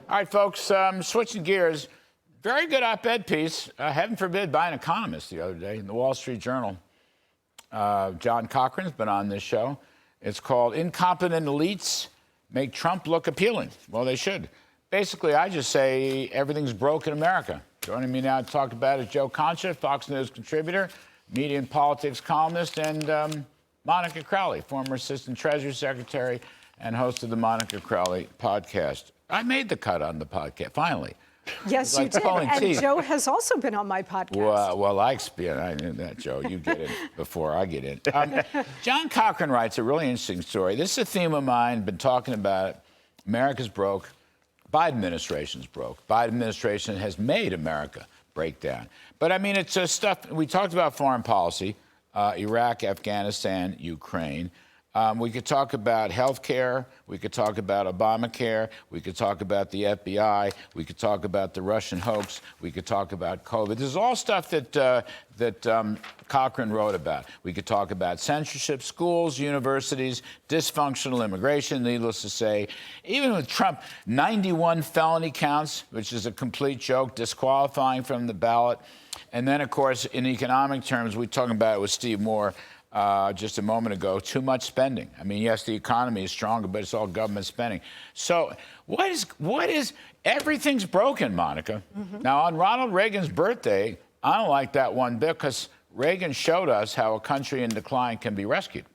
All right, folks, switching gears. Very good op-ed piece, heaven forbid, by an economist the other day in the Wall Street Journal. John Cochran's been on this show. It's called Incompetent Elites Make Trump Look Appealing. Well, they should. Basically, I just say everything's broke in America. Joining me now to talk about it, Joe Concha, Fox News contributor, media and politics columnist, and Monica Crowley, former Assistant Treasury Secretary and host of the Monica Crowley podcast. I made the cut on the podcast, finally. Yes, you did. And Joe has also been on my podcast. Well, I knew that, Joe. You get in before I get in. John Cochran writes a really interesting story. This is a theme of mine. Been talking about it. America's broke. Biden administration's broke. Biden administration has made America break down. But, I mean, it's stuff. We talked about foreign policy, Iraq, Afghanistan, Ukraine. We could talk about health care. We could talk about Obamacare. We could talk about the FBI. We could talk about the Russian hoax. We could talk about COVID. This is all stuff that Cochran wrote about. We could talk about censorship, schools, universities, dysfunctional immigration, needless to say. Even with Trump, 91 felony counts, which is a complete joke, disqualifying from the ballot. And then, of course, in economic terms, we talked about it with Steve Moore just a moment ago, too much spending. I mean, yes, the economy is stronger, but it's all government spending. So what is everything's broken, Monica. Mm-hmm. Now, on Ronald Reagan's birthday, I don't like that one bit because Reagan showed us how a country in decline can be rescued.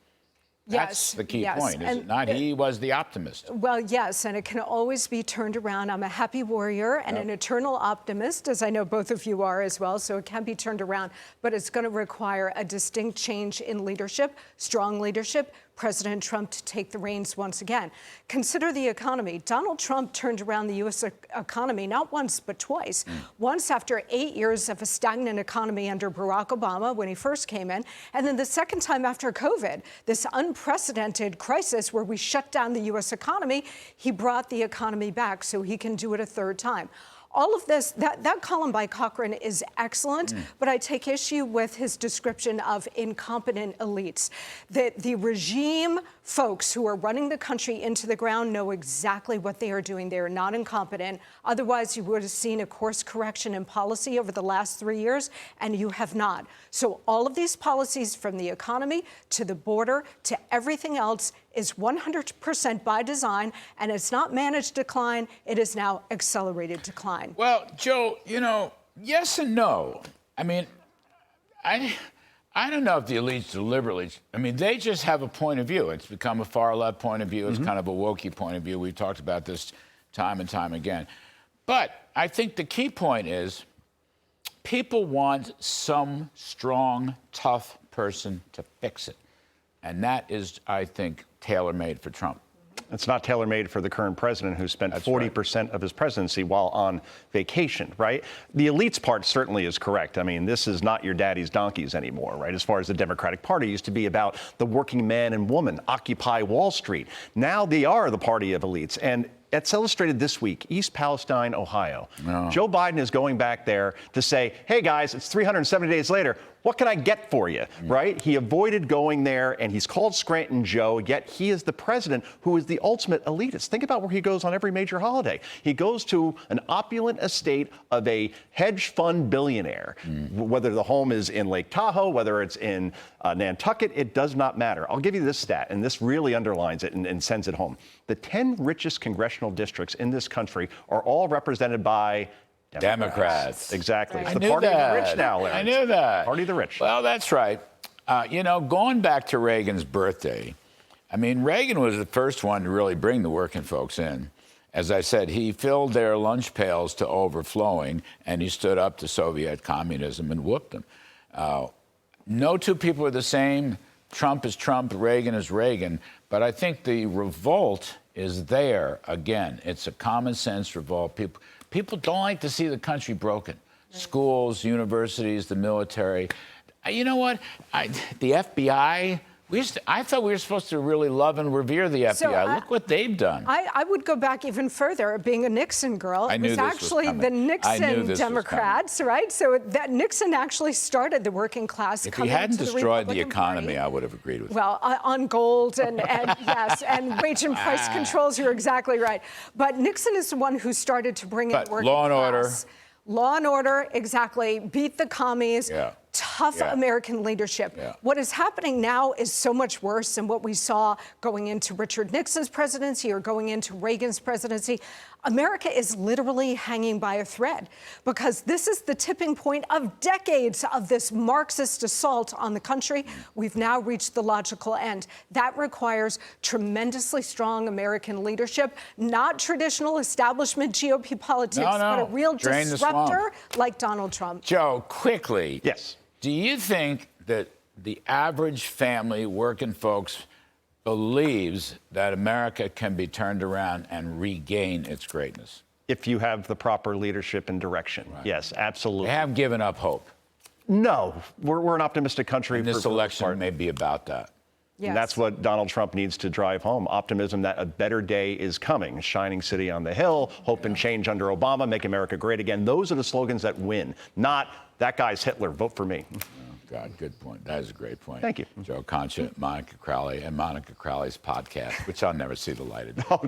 That's the key point, is it not? He was the optimist. Well, yes, and it can always be turned around. I'm a happy warrior and an eternal optimist, as I know both of you are as well, so it can be turned around. But it's going to require a distinct change in leadership, strong leadership, President Trump to take the reins once again. Consider the economy. Donald Trump turned around the U.S. economy not once but twice. Once after 8 years of a stagnant economy under Barack Obama when he first came in, and then the second time after COVID, this unprecedented crisis where we shut down the U.S. economy, he brought the economy back so he can do it a third time. All of this, that column by Cochran is excellent, but I take issue with his description of incompetent elites. The regime folks who are running the country into the ground know exactly what they are doing. They are not incompetent. Otherwise, you would have seen a course correction in policy over the last 3 years, and you have not. So all of these policies, from the economy to the border to everything else, is 100% by design, and it's not managed decline. It is now accelerated decline. Well, Joe, yes and no. I mean, I don't know if the elites deliberately, they just have a point of view. It's become a far-left point of view. It's kind of a wokey point of view. We've talked about this time and time again. But I think the key point is people want some strong, tough person to fix it. And that is, I think, tailor-made for Trump. It's not tailor-made for the current president who spent 40% of his presidency while on vacation, right? The elites part certainly is correct. I mean, this is not your daddy's donkeys anymore, right? As far as the Democratic Party used to be about the working man and woman, Occupy Wall Street. Now they are the party of elites. And it's illustrated this week, East Palestine, Ohio. Joe Biden is going back there to say, hey, guys, it's 370 days later. What can I get for you, right? He avoided going there, and he's called Scranton Joe, yet he is the president who is the ultimate elitist. Think about where he goes on every major holiday. He goes to an opulent estate of a hedge fund billionaire. Whether the home is in Lake Tahoe, whether it's in Nantucket, it does not matter. I'll give you this stat, and this really underlines it and sends it home. The 10 richest congressional districts in this country are all represented by Democrats. Exactly. It's the party of the rich now, Larry. I knew that. Party of the rich. Well, that's right. Going back to Reagan's birthday, Reagan was the first one to really bring the working folks in. As I said, he filled their lunch pails to overflowing, and he stood up to Soviet communism and whooped them. No two people are the same. Trump is Trump, Reagan is Reagan. But I think the revolt is there again. It's a common sense revolt. People don't like to see the country broken. Schools, universities, the military. You know what? The FBI I thought we were supposed to really love and revere the FBI. Look what they've done. I would go back even further. Being a Nixon girl, I it knew was this was actually coming. the I knew Nixon this was Democrats, right? So that Nixon actually started the working class. If he hadn't to the destroyed the Republican economy, Party. I would have agreed with Well, on gold and yes, and wage and price controls, you're exactly right. But Nixon is the one who started to bring in working law and order. class. Law and order, exactly. Beat the commies. Yeah. Tough American leadership. Yeah. What is happening now is so much worse than what we saw going into Richard Nixon's presidency or going into Reagan's presidency. America is literally hanging by a thread because this is the tipping point of decades of this Marxist assault on the country. We've now reached the logical end. That requires tremendously strong American leadership, not traditional establishment GOP politics, but a real Drain the disruptor swamp. like Donald Trump. Joe, quickly. Yes. Do you think that the average family, working folks, believes that America can be turned around and regain its greatness? If you have the proper leadership and direction. Right. Yes, absolutely. They have given up hope. No, we're an optimistic country. And this election may be about that. Yes. And that's what Donald Trump needs to drive home. Optimism that a better day is coming. Shining city on the hill, hope and change under Obama, make America great again. Those are the slogans that win, not that guy's Hitler, vote for me. Oh, God, good point. That is a great point. Thank you. Joe, Concha, Monica Crowley, and Monica Crowley's podcast, which I'll never see the light of day.